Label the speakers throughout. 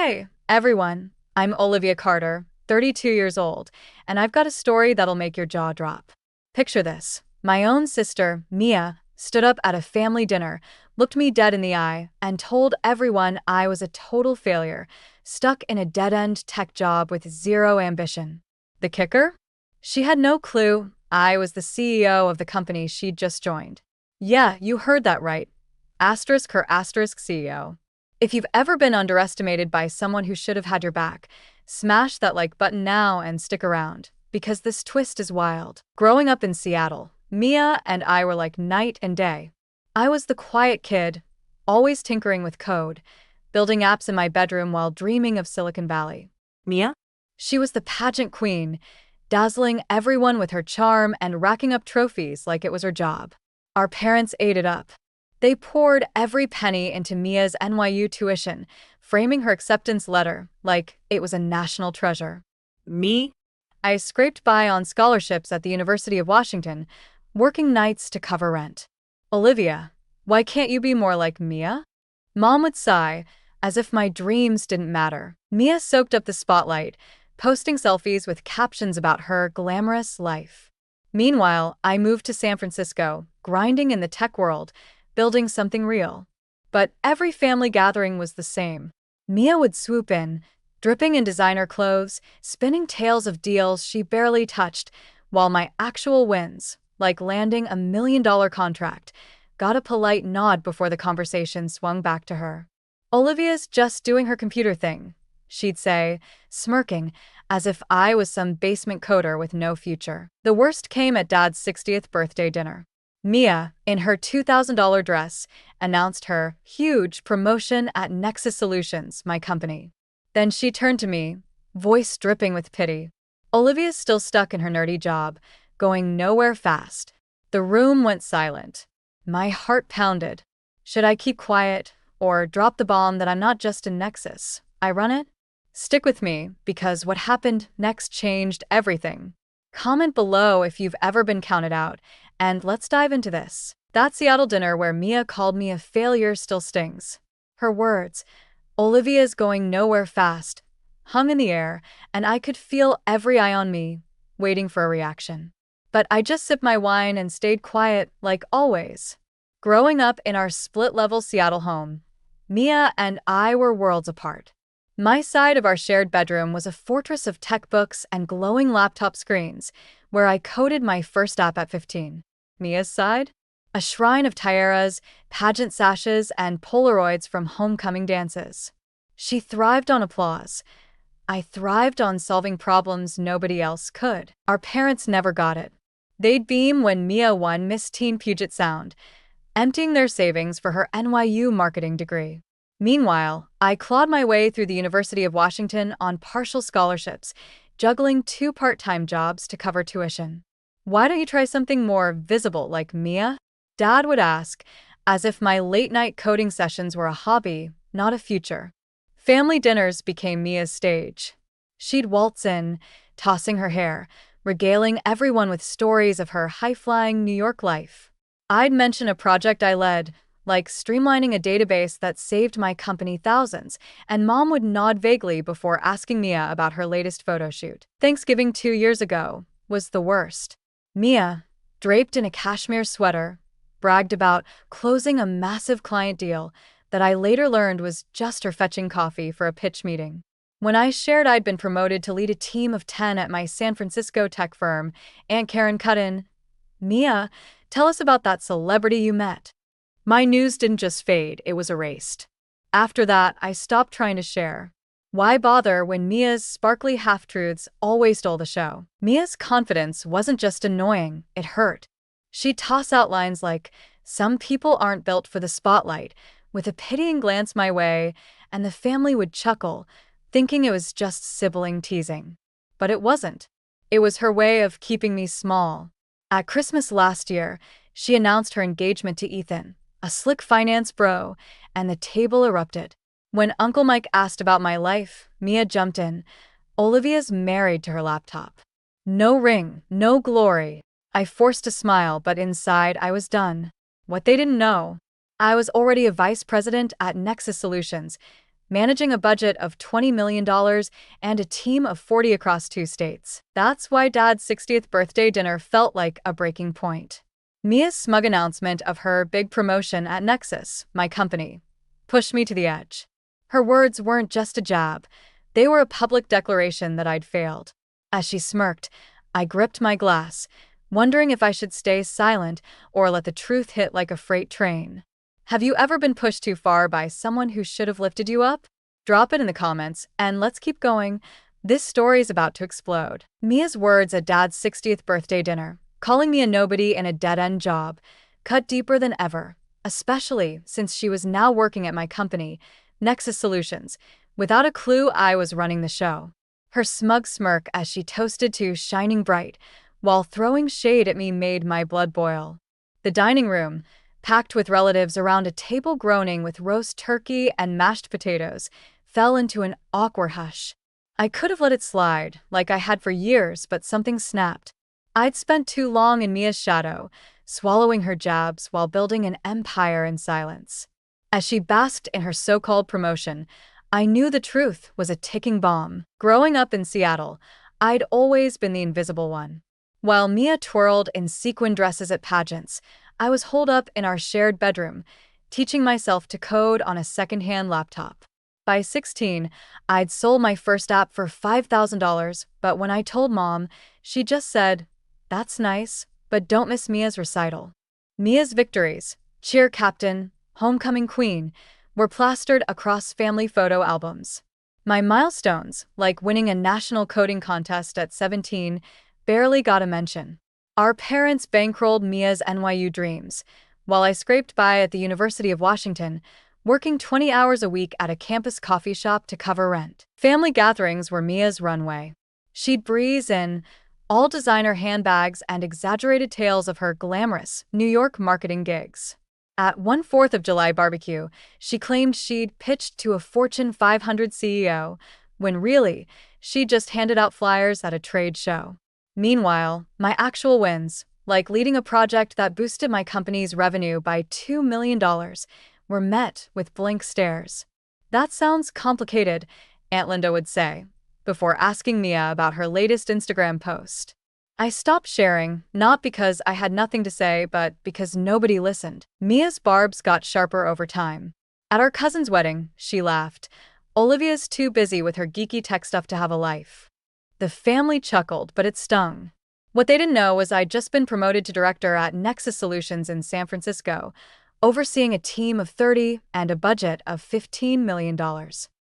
Speaker 1: Hey, everyone. I'm Olivia Carter, 32 years old, and I've got a story that'll make your jaw drop. Picture this. My own sister, Mia, stood up at a family dinner, looked me dead in the eye, and told everyone I was a total failure, stuck in a dead-end tech job with zero ambition. The kicker? She had no clue I was the CEO of the company she'd just joined. Yeah, you heard that right. Asterisk her asterisk CEO. If you've ever been underestimated by someone who should have had your back, smash that like button now and stick around, because this twist is wild. Growing up in Seattle, Mia and I were like night and day. I was the quiet kid, always tinkering with code, building apps in my bedroom while dreaming of Silicon Valley.
Speaker 2: Mia?
Speaker 1: She was the pageant queen, dazzling everyone with her charm and racking up trophies like it was her job. Our parents ate it up. They poured every penny into Mia's NYU tuition, framing her acceptance letter like it was a national treasure.
Speaker 2: Me?
Speaker 1: I scraped by on scholarships at the University of Washington, working nights to cover rent. Olivia, why can't you be more like Mia? Mom would sigh, as if my dreams didn't matter. Mia soaked up the spotlight, posting selfies with captions about her glamorous life. Meanwhile, I moved to San Francisco, grinding in the tech world, building something real. But every family gathering was the same. Mia would swoop in, dripping in designer clothes, spinning tales of deals she barely touched, while my actual wins, like landing a $1 million contract, got a polite nod before the conversation swung back to her. Olivia's just doing her computer thing, she'd say, smirking, as if I was some basement coder with no future. The worst came at Dad's 60th birthday dinner. Mia, in her $2,000 dress, announced her huge promotion at Nexus Solutions, my company. Then she turned to me, voice dripping with pity. Olivia's still stuck in her nerdy job, going nowhere fast. The room went silent. My heart pounded. Should I keep quiet, or drop the bomb that I'm not just in Nexus, I run it? Stick with me, because what happened next changed everything. Comment below if you've ever been counted out, and let's dive into this. That Seattle dinner where Mia called me a failure still stings. Her words, "Olivia's going nowhere fast," hung in the air, and I could feel every eye on me, waiting for a reaction. But I just sipped my wine and stayed quiet, like always. Growing up in our split-level Seattle home, Mia and I were worlds apart. My side of our shared bedroom was a fortress of tech books and glowing laptop screens, where I coded my first app at 15. Mia's side? A shrine of tiaras, pageant sashes, and Polaroids from homecoming dances. She thrived on applause. I thrived on solving problems nobody else could. Our parents never got it. They'd beam when Mia won Miss Teen Puget Sound, emptying their savings for her NYU marketing degree. Meanwhile, I clawed my way through the University of Washington on partial scholarships, juggling 2 part-time jobs to cover tuition. Why don't you try something more visible like Mia? Dad would ask, as if my late-night coding sessions were a hobby, not a future. Family dinners became Mia's stage. She'd waltz in, tossing her hair, regaling everyone with stories of her high-flying New York life. I'd mention a project I led, like streamlining a database that saved my company thousands, and Mom would nod vaguely before asking Mia about her latest photo shoot. Thanksgiving 2 years ago was the worst. Mia, draped in a cashmere sweater, bragged about closing a massive client deal that I later learned was just her fetching coffee for a pitch meeting. When I shared I'd been promoted to lead a team of 10 at my San Francisco tech firm, Aunt Karen cut in, "Mia, tell us about that celebrity you met." My news didn't just fade, it was erased. After that, I stopped trying to share. Why bother when Mia's sparkly half-truths always stole the show? Mia's confidence wasn't just annoying, it hurt. She'd toss out lines like, "Some people aren't built for the spotlight," with a pitying glance my way, and the family would chuckle, thinking it was just sibling teasing. But it wasn't. It was her way of keeping me small. At Christmas last year, she announced her engagement to Ethan, a slick finance bro, and the table erupted. When Uncle Mike asked about my life, Mia jumped in. "Olivia's married to her laptop. No ring, no glory." I forced a smile, but inside I was done. What they didn't know, I was already a vice president at Nexus Solutions, managing a budget of $20 million and a team of 40 across 2 states. That's why Dad's 60th birthday dinner felt like a breaking point. Mia's smug announcement of her big promotion at Nexus, my company, pushed me to the edge. Her words weren't just a jab, they were a public declaration that I'd failed. As she smirked, I gripped my glass, wondering if I should stay silent or let the truth hit like a freight train. Have you ever been pushed too far by someone who should have lifted you up? Drop it in the comments, and let's keep going. This story is about to explode. Mia's words at Dad's 60th birthday dinner, calling me a nobody and a dead-end job, cut deeper than ever, especially since she was now working at my company, Nexus Solutions, without a clue I was running the show. Her smug smirk as she toasted to shining bright, while throwing shade at me made my blood boil. The dining room, packed with relatives around a table groaning with roast turkey and mashed potatoes, fell into an awkward hush. I could have let it slide, like I had for years, but something snapped. I'd spent too long in Mia's shadow, swallowing her jabs while building an empire in silence. As she basked in her so-called promotion, I knew the truth was a ticking bomb. Growing up in Seattle, I'd always been the invisible one. While Mia twirled in sequin dresses at pageants, I was holed up in our shared bedroom, teaching myself to code on a secondhand laptop. By 16, I'd sold my first app for $5,000, but when I told Mom, she just said, "That's nice, but don't miss Mia's recital." Mia's victories, cheer captain, homecoming queen, were plastered across family photo albums. My milestones, like winning a national coding contest at 17, barely got a mention. Our parents bankrolled Mia's NYU dreams, while I scraped by at the University of Washington, working 20 hours a week at a campus coffee shop to cover rent. Family gatherings were Mia's runway. She'd breeze in, all designer handbags and exaggerated tales of her glamorous New York marketing gigs. At one 4th of July barbecue, she claimed she'd pitched to a Fortune 500 CEO, when really, she'd just handed out flyers at a trade show. Meanwhile, my actual wins, like leading a project that boosted my company's revenue by $2 million, were met with blank stares. "That sounds complicated," Aunt Linda would say, before asking Mia about her latest Instagram post. I stopped sharing, not because I had nothing to say, but because nobody listened. Mia's barbs got sharper over time. At our cousin's wedding, she laughed, "Olivia's too busy with her geeky tech stuff to have a life." The family chuckled, but it stung. What they didn't know was I'd just been promoted to director at Nexus Solutions in San Francisco, overseeing a team of 30 and a budget of $15 million.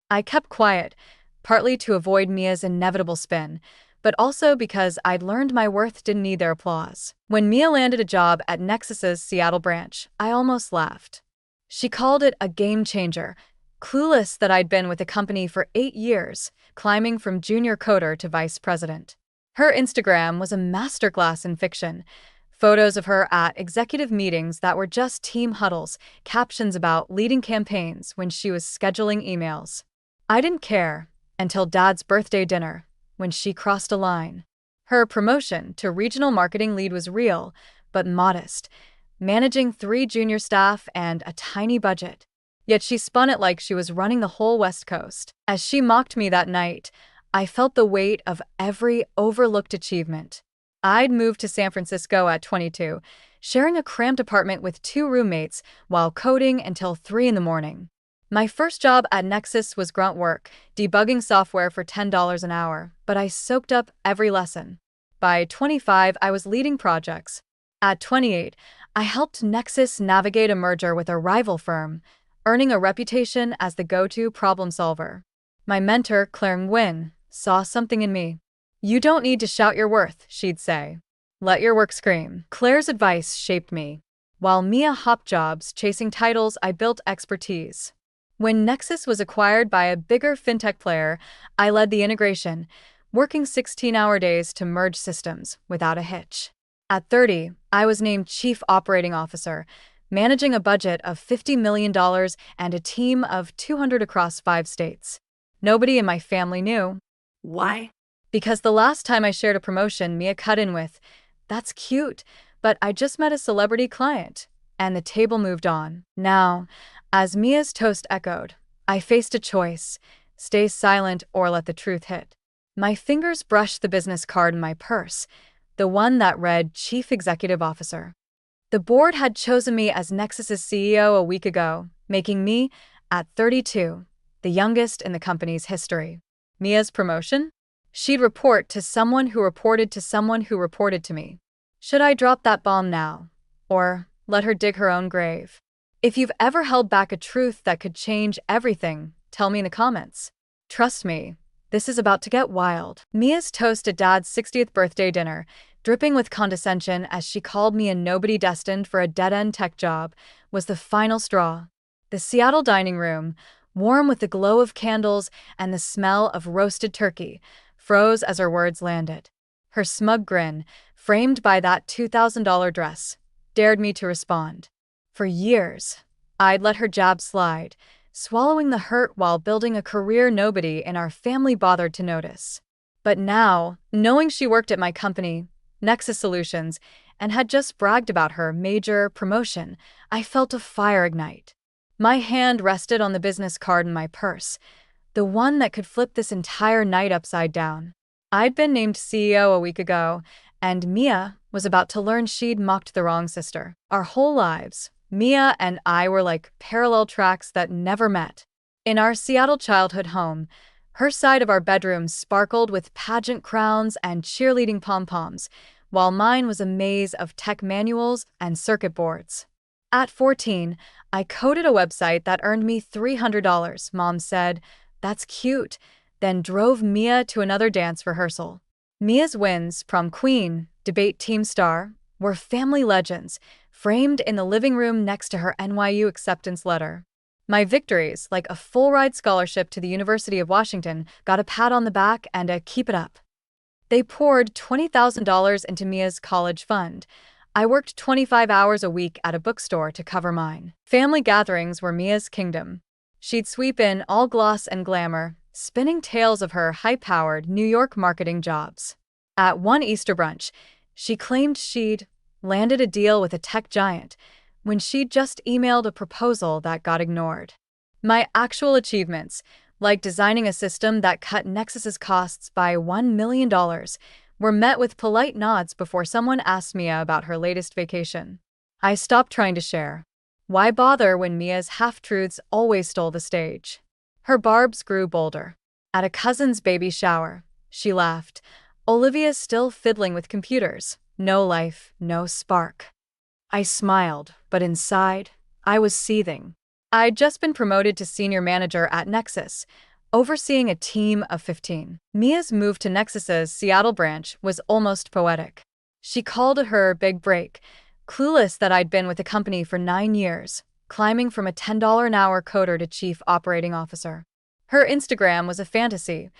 Speaker 1: I kept quiet, partly to avoid Mia's inevitable spin, but also because I'd learned my worth didn't need their applause. When Mia landed a job at Nexus's Seattle branch, I almost laughed. She called it a game changer, clueless that I'd been with the company for 8 years, climbing from junior coder to vice president. Her Instagram was a masterclass in fiction. Photos of her at executive meetings that were just team huddles, captions about leading campaigns when she was scheduling emails. I didn't care until Dad's birthday dinner, when she crossed a line. Her promotion to regional marketing lead was real, but modest, managing 3 junior staff and a tiny budget. Yet she spun it like she was running the whole West Coast. As she mocked me that night, I felt the weight of every overlooked achievement. I'd moved to San Francisco at 22, sharing a cramped apartment with 2 roommates while coding until 3 in the morning. My first job at Nexus was grunt work, debugging software for $10 an hour, but I soaked up every lesson. By 25, I was leading projects. At 28, I helped Nexus navigate a merger with a rival firm, earning a reputation as the go-to problem solver. My mentor, Claire Nguyen, saw something in me. "You don't need to shout your worth," she'd say. "Let your work scream." Claire's advice shaped me. While Mia hopped jobs, chasing titles, I built expertise. When Nexus was acquired by a bigger fintech player, I led the integration, working 16-hour days to merge systems without a hitch. At 30, I was named Chief Operating Officer, managing a budget of $50 million and a team of 200 across 5 states. Nobody in my family knew.
Speaker 2: Why?
Speaker 1: Because the last time I shared a promotion, Mia cut in with, "That's cute, but I just met a celebrity client," and the table moved on. Now, as Mia's toast echoed, I faced a choice: stay silent or let the truth hit. My fingers brushed the business card in my purse, the one that read Chief Executive Officer. The board had chosen me as Nexus's CEO a week ago, making me, at 32, the youngest in the company's history. Mia's promotion? She'd report to someone who reported to someone who reported to me. Should I drop that bomb now? Or let her dig her own grave? If you've ever held back a truth that could change everything, tell me in the comments. Trust me, this is about to get wild. Mia's toast at Dad's 60th birthday dinner, dripping with condescension as she called me a nobody destined for a dead-end tech job, was the final straw. The Seattle dining room, warm with the glow of candles and the smell of roasted turkey, froze as her words landed. Her smug grin, framed by that $2,000 dress, dared me to respond. For years, I'd let her jab slide, swallowing the hurt while building a career nobody in our family bothered to notice. But now, knowing she worked at my company, Nexus Solutions, and had just bragged about her major promotion, I felt a fire ignite. My hand rested on the business card in my purse, the one that could flip this entire night upside down. I'd been named CEO a week ago, and Mia was about to learn she'd mocked the wrong sister. Our whole lives, Mia and I were like parallel tracks that never met. In our Seattle childhood home, her side of our bedroom sparkled with pageant crowns and cheerleading pom-poms, while mine was a maze of tech manuals and circuit boards. At 14, I coded a website that earned me $300, Mom said. That's cute, then drove Mia to another dance rehearsal. Mia's wins, prom queen, debate team star, were family legends, framed in the living room next to her NYU acceptance letter. My victories, like a full-ride scholarship to the University of Washington, got a pat on the back and a keep it up. They poured $20,000 into Mia's college fund. I worked 25 hours a week at a bookstore to cover mine. Family gatherings were Mia's kingdom. She'd sweep in all gloss and glamour, spinning tales of her high-powered New York marketing jobs. At one Easter brunch, she claimed she'd landed a deal with a tech giant when she'd just emailed a proposal that got ignored. My actual achievements, like designing a system that cut Nexus's costs by $1 million, were met with polite nods before someone asked Mia about her latest vacation. I stopped trying to share. Why bother when Mia's half-truths always stole the stage? Her barbs grew bolder. At a cousin's baby shower, she laughed. Olivia's still fiddling with computers. No life, no spark. I smiled, but inside, I was seething. I'd just been promoted to senior manager at Nexus, overseeing a team of 15. Mia's move to Nexus's Seattle branch was almost poetic. She called it her big break, clueless that I'd been with the company for 9 years, climbing from a $10 an hour coder to chief operating officer. Her Instagram was a fantasy.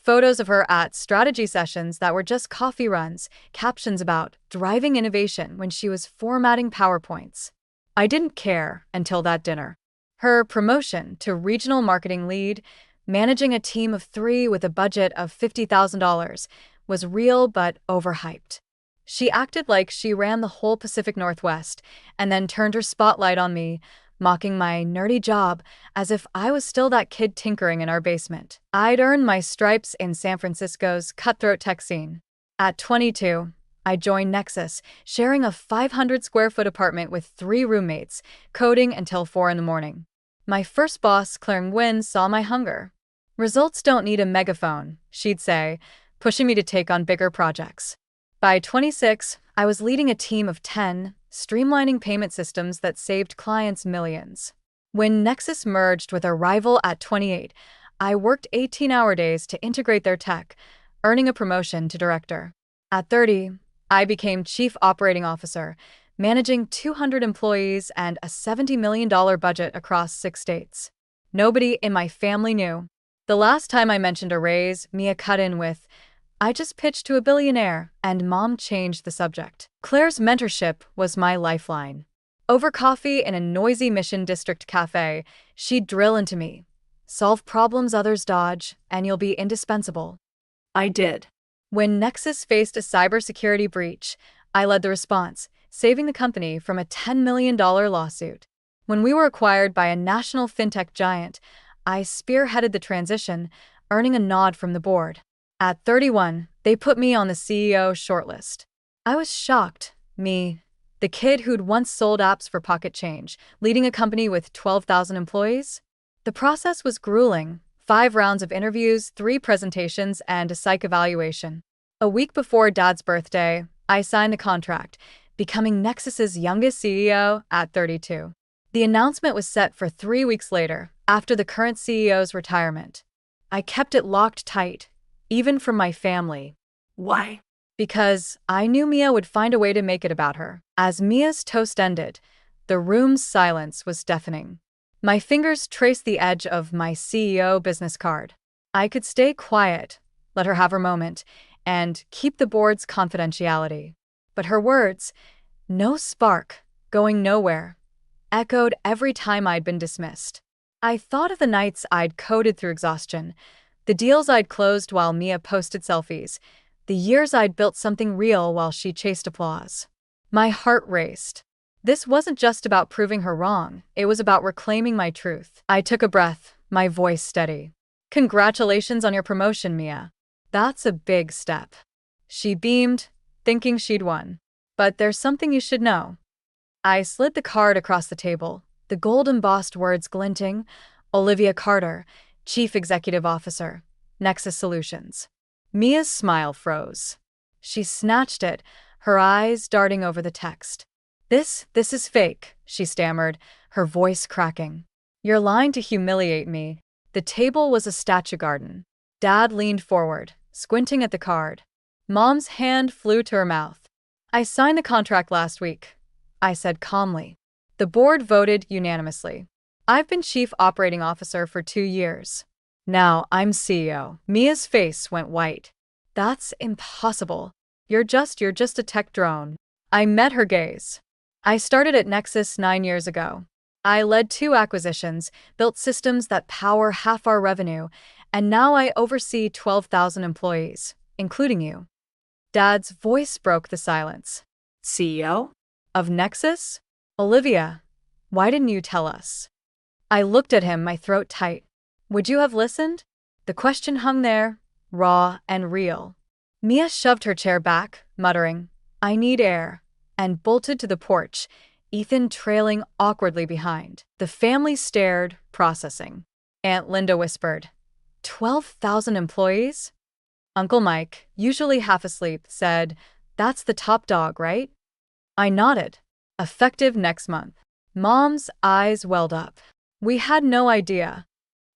Speaker 1: Photos of her at strategy sessions that were just coffee runs, captions about driving innovation when she was formatting PowerPoints. I didn't care until that dinner. Her promotion to regional marketing lead, managing a team of 3 with a budget of $50,000, was real but overhyped. She acted like she ran the whole Pacific Northwest and then turned her spotlight on me, mocking my nerdy job as if I was still that kid tinkering in our basement. I'd earned my stripes in San Francisco's cutthroat tech scene. At 22, I joined Nexus, sharing a 500-square-foot apartment with 3 roommates, coding until 4 in the morning. My first boss, Claire Nguyen, saw my hunger. Results don't need a megaphone, she'd say, pushing me to take on bigger projects. By 26, I was leading a team of 10, streamlining payment systems that saved clients millions. When Nexus merged with a rival at 28, I worked 18-hour days to integrate their tech, earning a promotion to director. At 30, I became chief operating officer, managing 200 employees and a $70 million budget across 6 states. Nobody in my family knew. The last time I mentioned a raise, Mia cut in with, "I just pitched to a billionaire," and Mom changed the subject. Claire's mentorship was my lifeline. Over coffee in a noisy Mission District cafe, she'd drill into me. Solve problems others dodge, and you'll be indispensable. I did. When Nexus faced a cybersecurity breach, I led the response, saving the company from a $10 million lawsuit. When we were acquired by a national fintech giant, I spearheaded the transition, earning a nod from the board. At 31, they put me on the CEO shortlist. I was shocked. Me, the kid who'd once sold apps for pocket change, leading a company with 12,000 employees? The process was grueling. 5 rounds of interviews, 3 presentations, and a psych evaluation. A week before Dad's birthday, I signed the contract, becoming Nexus's youngest CEO at 32. The announcement was set for 3 weeks later, after the current CEO's retirement. I kept it locked tight, even from my family.
Speaker 2: Why?
Speaker 1: Because I knew Mia would find a way to make it about her. As Mia's toast ended, the room's silence was deafening. My fingers traced the edge of my CEO business card. I could stay quiet, let her have her moment, and keep the board's confidentiality. But her words, "no spark, going nowhere," echoed every time I'd been dismissed. I thought of the nights I'd coded through exhaustion, the deals I'd closed while Mia posted selfies, the years I'd built something real while she chased applause. My heart raced. This wasn't just about proving her wrong, it was about reclaiming my truth. I took a breath, my voice steady. "Congratulations on your promotion, Mia. That's a big step." She beamed, thinking she'd won. "But there's something you should know." I slid the card across the table, the gold-embossed words glinting, "Olivia Carter, Chief Executive Officer, Nexus Solutions." Mia's smile froze. She snatched it, her eyes darting over the text. This is fake," she stammered, her voice cracking. "You're lying to humiliate me." The table was a statue garden. Dad leaned forward, squinting at the card. Mom's hand flew to her mouth. "I signed the contract last week," I said calmly. The board voted unanimously. "I've been Chief Operating Officer for 2 years. Now I'm CEO." Mia's face went white. "That's impossible. You're just a tech drone." I met her gaze. "I started at Nexus 9 years ago. I led 2 acquisitions, built systems that power half our revenue, and now I oversee 12,000 employees, including you." Dad's voice broke the silence.
Speaker 2: CEO?
Speaker 1: "Of Nexus? Olivia, why didn't you tell us?" I looked at him, my throat tight. Would you have listened? The question hung there, raw and real. Mia shoved her chair back, muttering, "I need air," and bolted to the porch, Ethan trailing awkwardly behind. The family stared, processing. Aunt Linda whispered, 12,000 employees? Uncle Mike, usually half asleep, said, "That's the top dog, right?" I nodded. "Effective next month." Mom's eyes welled up. "We had no idea."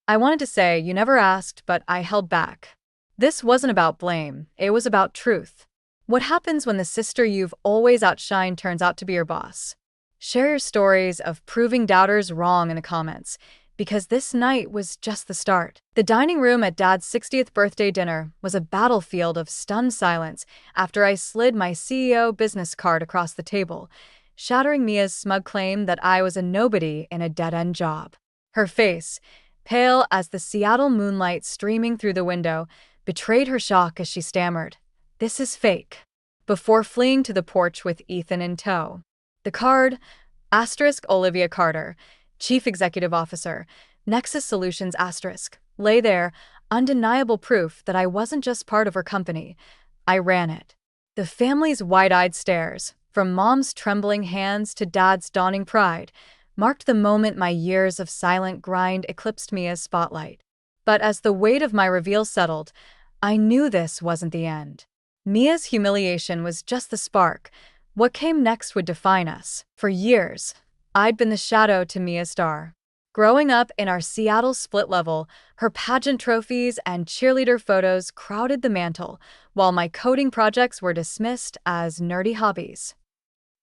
Speaker 1: I wanted to say, "You never asked," but I held back. This wasn't about blame, it was about truth. What happens when the sister you've always outshined turns out to be your boss? Share your stories of proving doubters wrong in the comments, because this night was just the start. The dining room at Dad's 60th birthday dinner was a battlefield of stunned silence after I slid my CEO business card across the table, shattering Mia's smug claim that I was a nobody in a dead-end job. Her face, pale as the Seattle moonlight streaming through the window, betrayed her shock as she stammered, "This is fake," before fleeing to the porch with Ethan in tow. The card, Olivia Carter, Chief Executive Officer, Nexus Solutions lay there, undeniable proof that I wasn't just part of her company. I ran it. The family's wide-eyed stares, from Mom's trembling hands to Dad's dawning pride, marked the moment my years of silent grind eclipsed Mia's spotlight. But as the weight of my reveal settled, I knew this wasn't the end. Mia's humiliation was just the spark. What came next would define us. For years, I'd been the shadow to Mia's star. Growing up in our Seattle split level, her pageant trophies and cheerleader photos crowded the mantle, while my coding projects were dismissed as nerdy hobbies.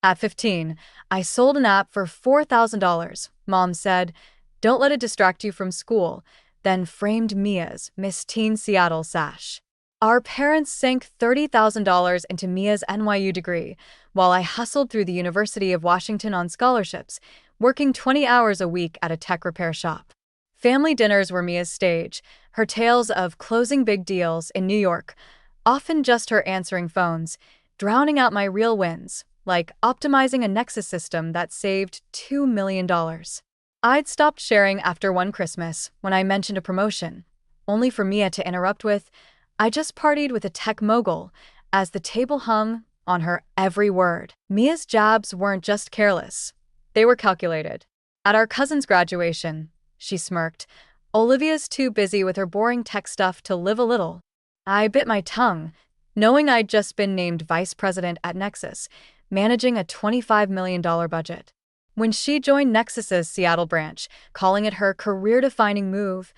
Speaker 1: At 15, I sold an app for $4,000. Mom said, "Don't let it distract you from school," then framed Mia's Miss Teen Seattle sash. Our parents sank $30,000 into Mia's NYU degree, while I hustled through the University of Washington on scholarships, working 20 hours a week at a tech repair shop. Family dinners were Mia's stage, her tales of closing big deals in New York, often just her answering phones, drowning out my real wins, like optimizing a Nexus system that saved $2 million. I'd stopped sharing after one Christmas when I mentioned a promotion, only for Mia to interrupt with, "I just partied with a tech mogul," as the table hung on her every word. Mia's jabs weren't just careless, they were calculated. At our cousin's graduation, she smirked, "Olivia's too busy with her boring tech stuff to live a little." I bit my tongue, knowing I'd just been named vice president at Nexus, managing a $25 million budget. When she joined Nexus's Seattle branch, calling it her career-defining move,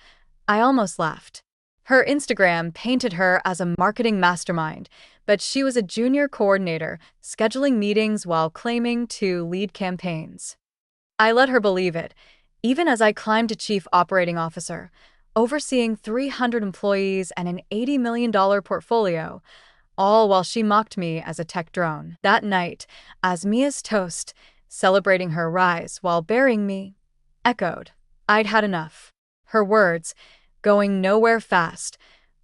Speaker 1: I almost laughed. Her Instagram painted her as a marketing mastermind, but she was a junior coordinator, scheduling meetings while claiming to lead campaigns. I let her believe it, even as I climbed to chief operating officer, overseeing 300 employees and an $80 million portfolio, all while she mocked me as a tech drone. That night, as Mia's toast, celebrating her rise while burying me, echoed, I'd had enough. Her words, going nowhere fast,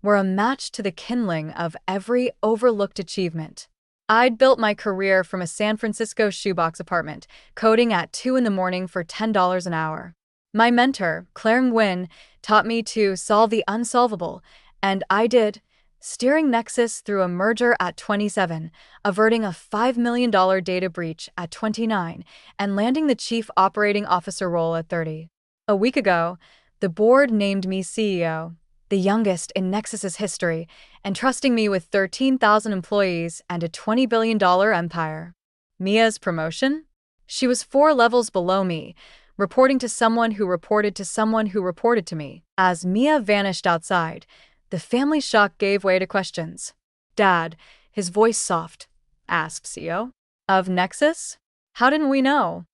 Speaker 1: were a match to the kindling of every overlooked achievement. I'd built my career from a San Francisco shoebox apartment, coding at 2 in the morning for $10 an hour. My mentor, Claire Nguyen, taught me to solve the unsolvable, and I did, steering Nexus through a merger at 27, averting a $5 million data breach at 29, and landing the chief operating officer role at 30. A week ago, the board named me CEO, the youngest in Nexus's history, entrusting me with 13,000 employees and a $20 billion empire. Mia's promotion? She was 4 levels below me, reporting to someone who reported to someone who reported to me. As Mia vanished outside, the family shock gave way to questions. Dad, his voice soft, asked CEO of Nexus, "How didn't we know?"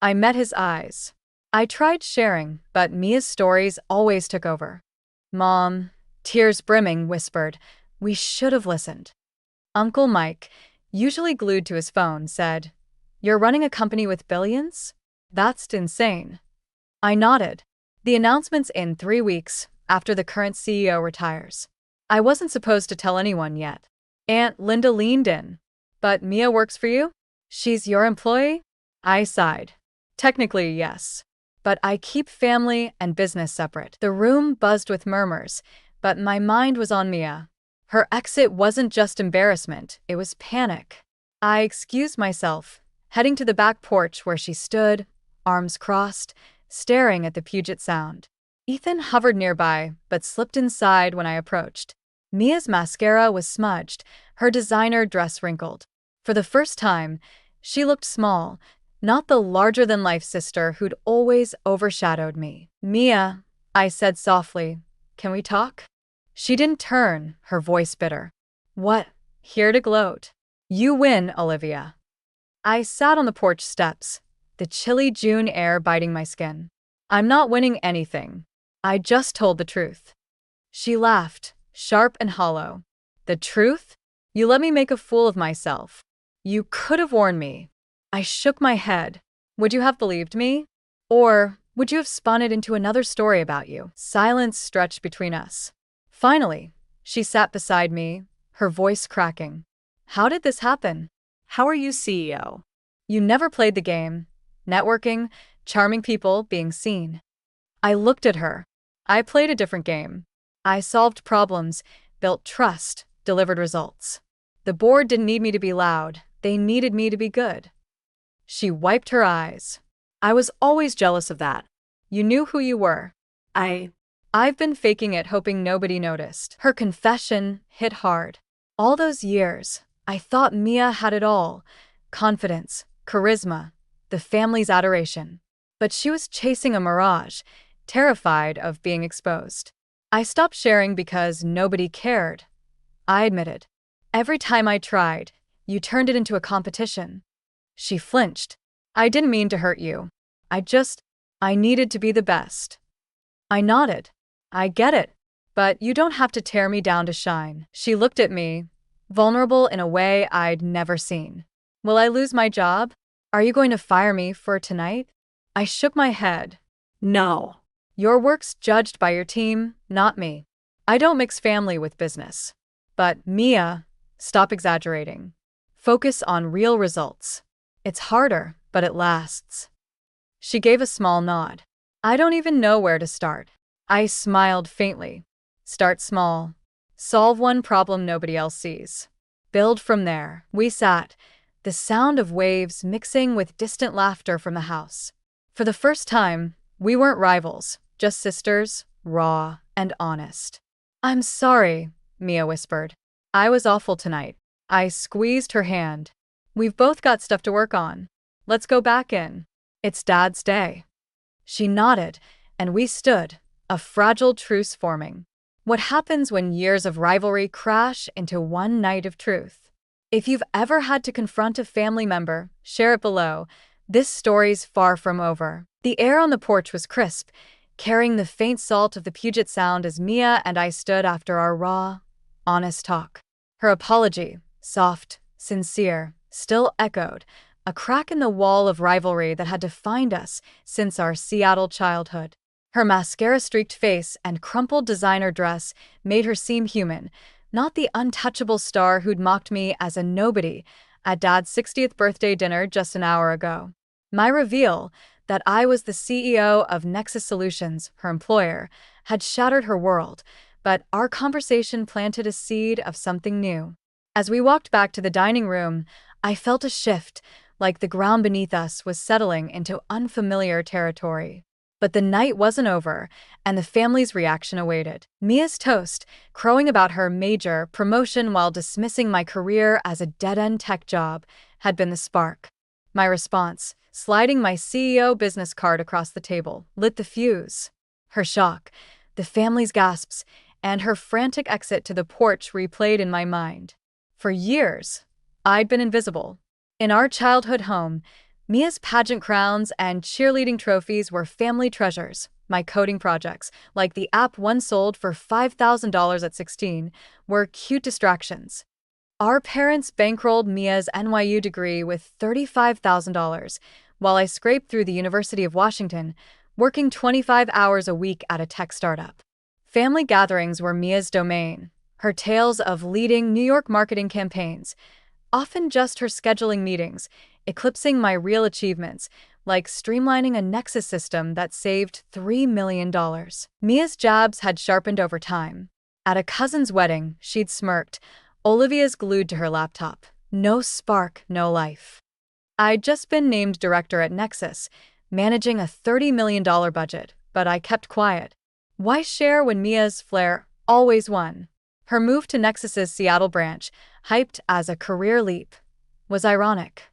Speaker 1: I met his eyes. I tried sharing, but Mia's stories always took over. Mom, tears brimming, whispered, "We should have listened." Uncle Mike, usually glued to his phone, said, "You're running a company with billions? That's insane." I nodded. The announcement's in 3 weeks, after the current CEO retires. I wasn't supposed to tell anyone yet. Aunt Linda leaned in. "But Mia works for you? She's your employee?" I sighed. "Technically, yes. But I keep family and business separate." The room buzzed with murmurs, but my mind was on Mia. Her exit wasn't just embarrassment, it was panic. I excused myself, heading to the back porch where she stood, arms crossed, staring at the Puget Sound. Ethan hovered nearby, but slipped inside when I approached. Mia's mascara was smudged, her designer dress wrinkled. For the first time, she looked small, not the larger-than-life sister who'd always overshadowed me. "Mia," I said softly, "can we talk?" She didn't turn, her voice bitter. "What? Here to gloat. You win, Olivia." I sat on the porch steps, the chilly June air biting my skin. "I'm not winning anything. I just told the truth." She laughed, sharp and hollow. "The truth? You let me make a fool of myself. You could have warned me." I shook my head. "Would you have believed me? Or would you have spun it into another story about you?" Silence stretched between us. Finally, she sat beside me, her voice cracking. "How did this happen?"
Speaker 2: How are you CEO?
Speaker 1: "You never played the game. Networking, charming people, being seen." I looked at her. I played a different game. I solved problems, built trust, delivered results. The board didn't need me to be loud. They needed me to be good. She wiped her eyes. "I was always jealous of that. You knew who you were." "I've been faking it, hoping nobody noticed." Her confession hit hard. All those years, I thought Mia had it all: confidence, charisma, the family's adoration. But she was chasing a mirage, terrified of being exposed. I stopped sharing because nobody cared. I admitted. "Every time I tried, you turned it into a competition." She flinched. "I didn't mean to hurt you. I needed to be the best." I nodded. "I get it. But you don't have to tear me down to shine." She looked at me, vulnerable in a way I'd never seen. "Will I lose my job? Are you going to fire me for tonight?" I shook my head.
Speaker 2: No.
Speaker 1: "Your work's judged by your team, not me. I don't mix family with business." "But Mia, stop exaggerating. Focus on real results. It's harder, but it lasts." She gave a small nod. I don't even know where to start. I smiled faintly. Start small. Solve one problem nobody else sees. Build from there. We sat, the sound of waves mixing with distant laughter from the house. For the first time, we weren't rivals, just sisters, raw and honest. I'm sorry, Mia whispered. I was awful tonight. I squeezed her hand. We've both got stuff to work on. Let's go back in. It's Dad's day. She nodded, and we stood, a fragile truce forming. What happens when years of rivalry crash into one night of truth? If you've ever had to confront a family member, share it below. This story's far from over. The air on the porch was crisp, carrying the faint salt of the Puget Sound as Mia and I stood after our raw, honest talk. Her apology, soft, sincere, still echoed, a crack in the wall of rivalry that had defined us since our Seattle childhood. Her mascara-streaked face and crumpled designer dress made her seem human, not the untouchable star who'd mocked me as a nobody at Dad's 60th birthday dinner just an hour ago. My reveal that I was the CEO of Nexus Solutions, her employer, had shattered her world, but our conversation planted a seed of something new. As we walked back to the dining room, I felt a shift, like the ground beneath us was settling into unfamiliar territory. But the night wasn't over, and the family's reaction awaited. Mia's toast, crowing about her major promotion while dismissing my career as a dead-end tech job, had been the spark. My response, sliding my CEO business card across the table, lit the fuse. Her shock, the family's gasps, and her frantic exit to the porch replayed in my mind. For years, I'd been invisible. In our childhood home, Mia's pageant crowns and cheerleading trophies were family treasures. My coding projects, like the app one sold for $5,000 at 16, were cute distractions. Our parents bankrolled Mia's NYU degree with $35,000, while I scraped through the University of Washington, working 25 hours a week at a tech startup. Family gatherings were Mia's domain, her tales of leading New York marketing campaigns, often just her scheduling meetings, eclipsing my real achievements, like streamlining a Nexus system that saved $3 million. Mia's jabs had sharpened over time. At a cousin's wedding, she'd smirked. Olivia's glued to her laptop. No spark, no life. I'd just been named director at Nexus, managing a $30 million budget, but I kept quiet. Why share when Mia's flair always won? Her move to Nexus's Seattle branch, hyped as a career leap, was ironic.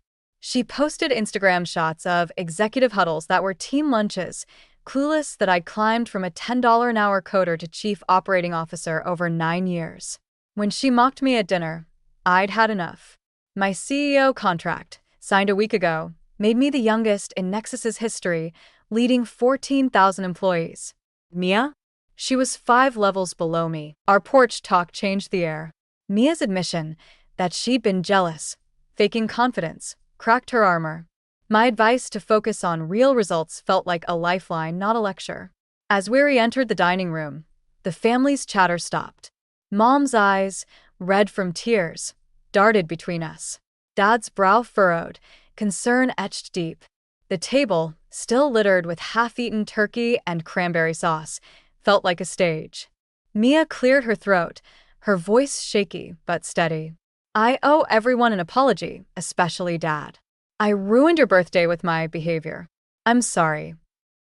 Speaker 1: She posted Instagram shots of executive huddles that were team lunches, clueless that I'd climbed from a $10 an hour coder to chief operating officer over 9 years. When she mocked me at dinner, I'd had enough. My CEO contract, signed a week ago, made me the youngest in Nexus's history, leading 14,000 employees.
Speaker 2: Mia?
Speaker 1: She was 5 levels below me. Our porch talk changed the air. Mia's admission that she'd been jealous, faking confidence, cracked her armor. My advice to focus on real results felt like a lifeline, not a lecture. As we re-entered the dining room, the family's chatter stopped. Mom's eyes, red from tears, darted between us. Dad's brow furrowed, concern etched deep. The table, still littered with half-eaten turkey and cranberry sauce, felt like a stage. Mia cleared her throat, her voice shaky but steady. I owe everyone an apology, especially Dad. I ruined your birthday with my behavior. I'm sorry.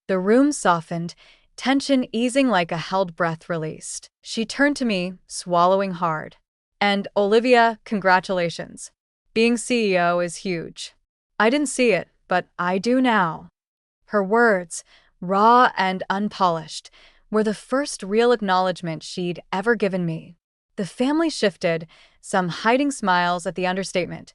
Speaker 1: The room softened, tension easing like a held breath released. She turned to me, swallowing hard. And Olivia, congratulations. Being CEO is huge. I didn't see it, but I do now. Her words, raw and unpolished, were the first real acknowledgement she'd ever given me. The family shifted, some hiding smiles at the understatement.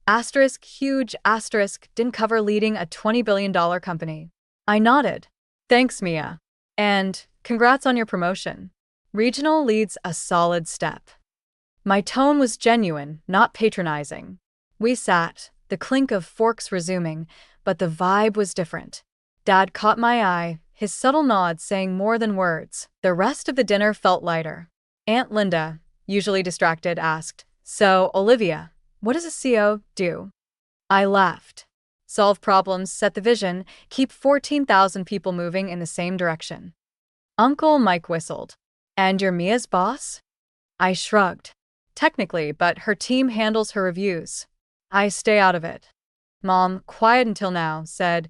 Speaker 1: Asterisk, huge asterisk, didn't cover leading a $20 billion company. I nodded. Thanks, Mia. And congrats on your promotion. Regional leads a solid step. My tone was genuine, not patronizing. We sat, the clink of forks resuming, but the vibe was different. Dad caught my eye, his subtle nod saying more than words. The rest of the dinner felt lighter. Aunt Linda, usually distracted, asked, "So, Olivia, what does a CEO do?" I laughed. Solve problems, set the vision, keep 14,000 people moving in the same direction. Uncle Mike whistled. And you're Mia's boss? I shrugged. Technically, but her team handles her reviews. I stay out of it. Mom, quiet until now, said,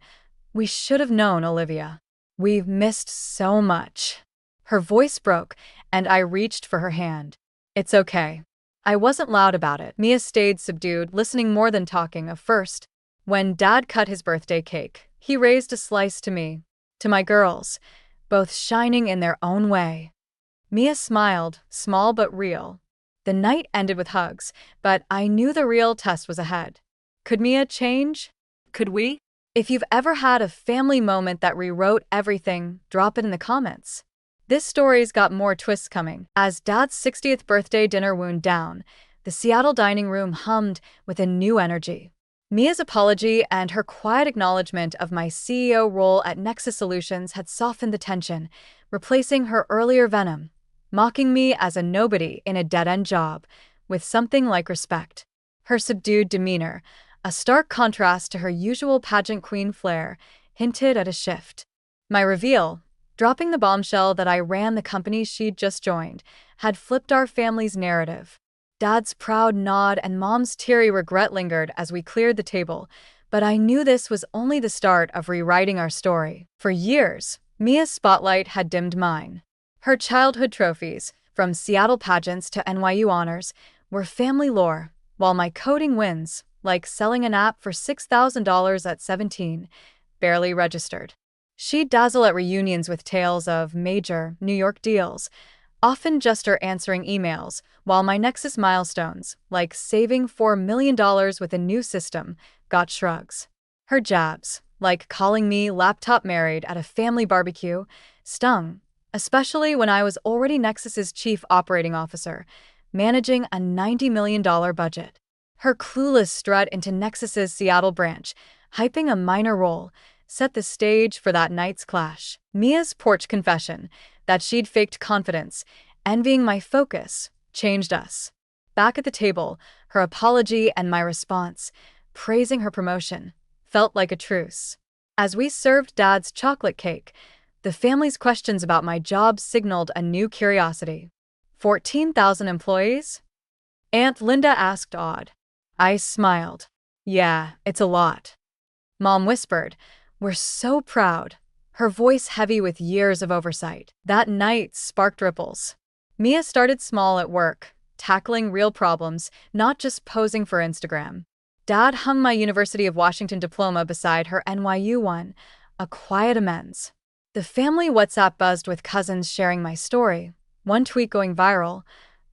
Speaker 1: "We should have known, Olivia. We've missed so much." Her voice broke, and I reached for her hand. It's okay. I wasn't loud about it. Mia stayed subdued, listening more than talking. At first, when Dad cut his birthday cake, he raised a slice to me, to my girls, both shining in their own way. Mia smiled, small but real. The night ended with hugs, but I knew the real test was ahead. Could Mia change?
Speaker 2: Could we?
Speaker 1: If you've ever had a family moment that rewrote everything, drop it in the comments. This story's got more twists coming. As Dad's 60th birthday dinner wound down, the Seattle dining room hummed with a new energy. Mia's apology and her quiet acknowledgement of my CEO role at Nexus Solutions had softened the tension, replacing her earlier venom, mocking me as a nobody in a dead-end job, with something like respect. Her subdued demeanor, a stark contrast to her usual pageant queen flair, hinted at a shift. My reveal, dropping the bombshell that I ran the company she'd just joined, had flipped our family's narrative. Dad's proud nod and Mom's teary regret lingered as we cleared the table, but I knew this was only the start of rewriting our story. For years, Mia's spotlight had dimmed mine. Her childhood trophies, from Seattle pageants to NYU honors, were family lore, while my coding wins, like selling an app for $6,000 at 17, barely registered. She'd dazzle at reunions with tales of major New York deals, often just her answering emails, while my Nexus milestones, like saving $4 million with a new system, got shrugs. Her jabs, like calling me laptop married at a family barbecue, stung, especially when I was already Nexus's chief operating officer, managing a $90 million budget. Her clueless strut into Nexus's Seattle branch, hyping a minor role, set the stage for that night's clash. Mia's porch confession, that she'd faked confidence, envying my focus, changed us. Back at the table, her apology and my response, praising her promotion, felt like a truce. As we served Dad's chocolate cake, the family's questions about my job signaled a new curiosity. 14,000 employees? Aunt Linda asked, awed. I smiled. Yeah, it's a lot. Mom whispered, "We're so proud," her voice heavy with years of oversight. That night sparked ripples. Mia started small at work, tackling real problems, not just posing for Instagram. Dad hung my University of Washington diploma beside her NYU one, a quiet amends. The family WhatsApp buzzed with cousins sharing my story, one tweet going viral.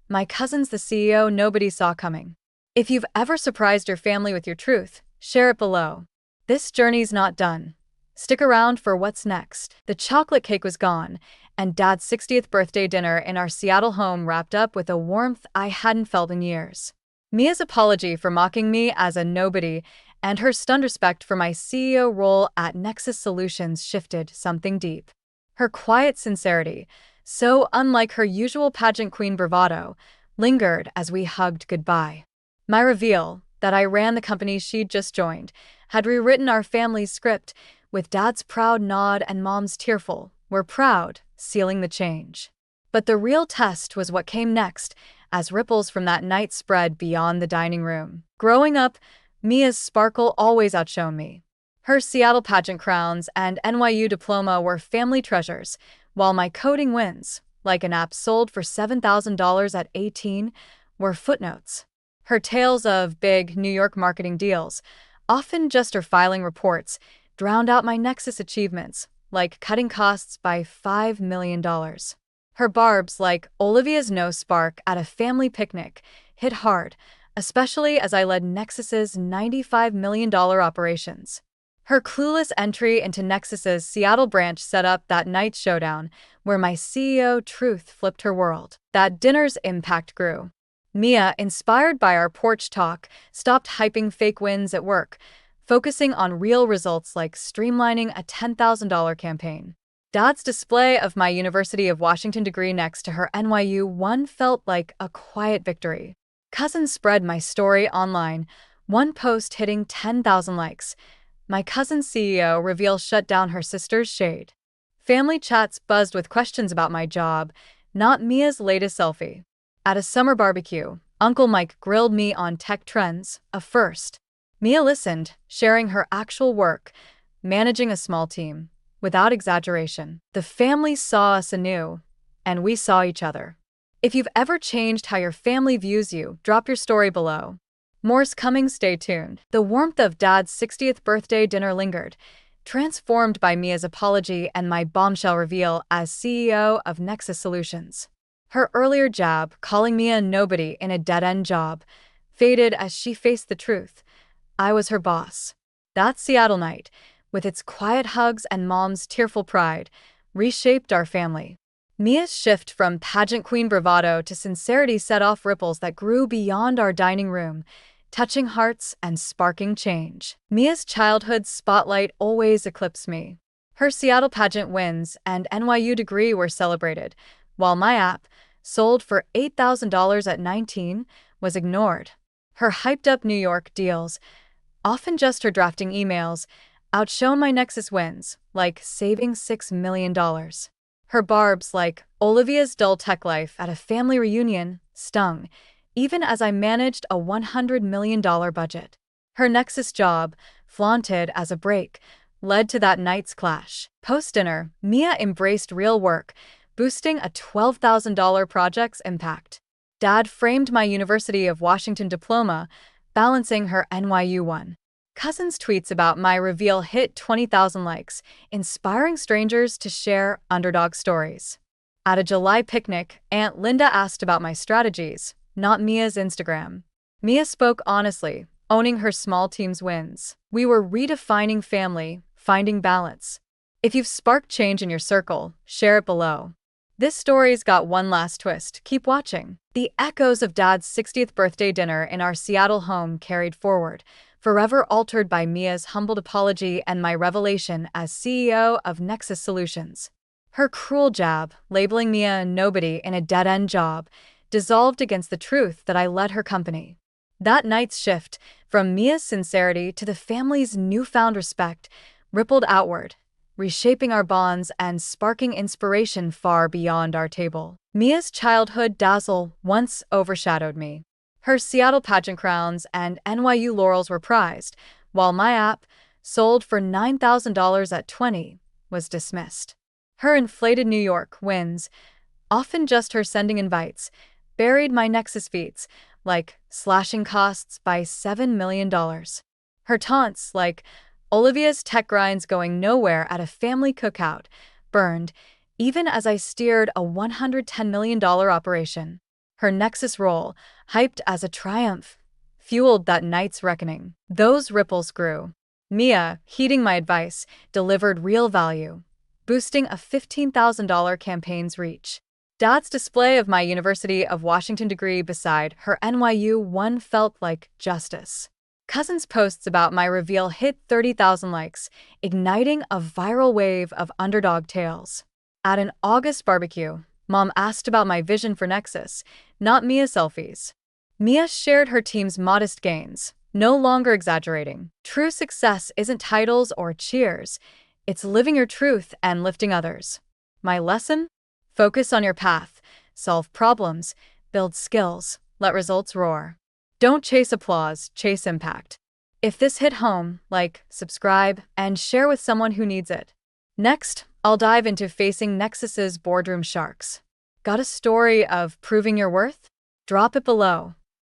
Speaker 1: "My cousin's the CEO nobody saw coming." If you've ever surprised your family with your truth, share it below. This journey's not done. Stick around for what's next. The chocolate cake was gone, and Dad's 60th birthday dinner in our Seattle home wrapped up with a warmth I hadn't felt in years. Mia's apology for mocking me as a nobody and her stunned respect for my CEO role at Nexus Solutions shifted something deep. Her quiet sincerity, so unlike her usual pageant queen bravado, lingered as we hugged goodbye. My reveal, that I ran the company she'd just joined, had rewritten our family's script, with Dad's proud nod and Mom's tearful, "We're proud," sealing the change. But the real test was what came next, as ripples from that night spread beyond the dining room. Growing up, Mia's sparkle always outshone me. Her Seattle pageant crowns and NYU diploma were family treasures, while my coding wins, like an app sold for $7,000 at 18, were footnotes. Her tales of big New York marketing deals, often just her filing reports, drowned out my Nexus achievements, like cutting costs by $5 million. Her barbs, like Olivia's no spark at a family picnic, hit hard, especially as I led Nexus's $95 million operations. Her clueless entry into Nexus's Seattle branch set up that night's showdown, where my CEO truth flipped her world. That dinner's impact grew. Mia, inspired by our porch talk, stopped hyping fake wins at work, focusing on real results like streamlining a $10,000 campaign. Dad's display of my University of Washington degree next to her NYU one felt like a quiet victory. Cousins spread my story online, one post hitting 10,000 likes. My cousin's CEO reveals shut down her sister's shade. Family chats buzzed with questions about my job, not Mia's latest selfie. At a summer barbecue, Uncle Mike grilled me on tech trends, a first. Mia listened, sharing her actual work, managing a small team. Without exaggeration, the family saw us anew, and we saw each other. If you've ever changed how your family views you, drop your story below. More's coming, stay tuned. The warmth of Dad's 60th birthday dinner lingered, transformed by Mia's apology and my bombshell reveal as CEO of Nexus Solutions. Her earlier jab, calling Mia a nobody in a dead-end job, faded as she faced the truth. I was her boss. That Seattle night, with its quiet hugs and Mom's tearful pride, reshaped our family. Mia's shift from pageant queen bravado to sincerity set off ripples that grew beyond our dining room, touching hearts and sparking change. Mia's childhood spotlight always eclipsed me. Her Seattle pageant wins and NYU degree were celebrated, while my app, sold for $8,000 at 19, was ignored. Her hyped-up New York deals, often just her drafting emails, outshone my Nexus wins, like saving $6 million. Her barbs, like Olivia's dull tech life at a family reunion, stung, even as I managed a $100 million budget. Her Nexus job, flaunted as a break, led to that night's clash. Post-dinner, Mia embraced real work, boosting a $12,000 project's impact. Dad framed my University of Washington diploma, balancing her NYU one. Cousin's tweets about my reveal hit 20,000 likes, inspiring strangers to share underdog stories. At a July picnic, Aunt Linda asked about my strategies, not Mia's Instagram. Mia spoke honestly, owning her small team's wins. We were redefining family, finding balance. If you've sparked change in your circle, share it below. This story's got one last twist. Keep watching. The echoes of Dad's 60th birthday dinner in our Seattle home carried forward, forever altered by Mia's humbled apology and my revelation as CEO of Nexus Solutions. Her cruel jab, labeling Mia a nobody in a dead-end job, dissolved against the truth that I led her company. That night's shift, from Mia's sincerity to the family's newfound respect, rippled outward, reshaping our bonds and sparking inspiration far beyond our table. Mia's childhood dazzle once overshadowed me. Her Seattle pageant crowns and NYU laurels were prized, while my app, sold for $9,000 at 20, was dismissed. Her inflated New York wins, often just her sending invites, buried my Nexus feats, like slashing costs by $7 million. Her taunts, like Olivia's tech grinds going nowhere at a family cookout, burned, even as I steered a $110 million operation. Her Nexus role, hyped as a triumph, fueled that night's reckoning. Those ripples grew. Mia, heeding my advice, delivered real value, boosting a $15,000 campaign's reach. Dad's display of my University of Washington degree beside her NYU one felt like justice. Cousin's posts about my reveal hit 30,000 likes, igniting a viral wave of underdog tales. At an August barbecue, Mom asked about my vision for Nexus, not Mia's selfies. Mia shared her team's modest gains, no longer exaggerating. True success isn't titles or cheers, it's living your truth and lifting others. My lesson? Focus on your path, solve problems, build skills, let results roar. Don't chase applause, chase impact. If this hit home, like, subscribe, and share with someone who needs it. Next, I'll dive into facing Nexus's boardroom sharks. Got a story of proving your worth? Drop it below.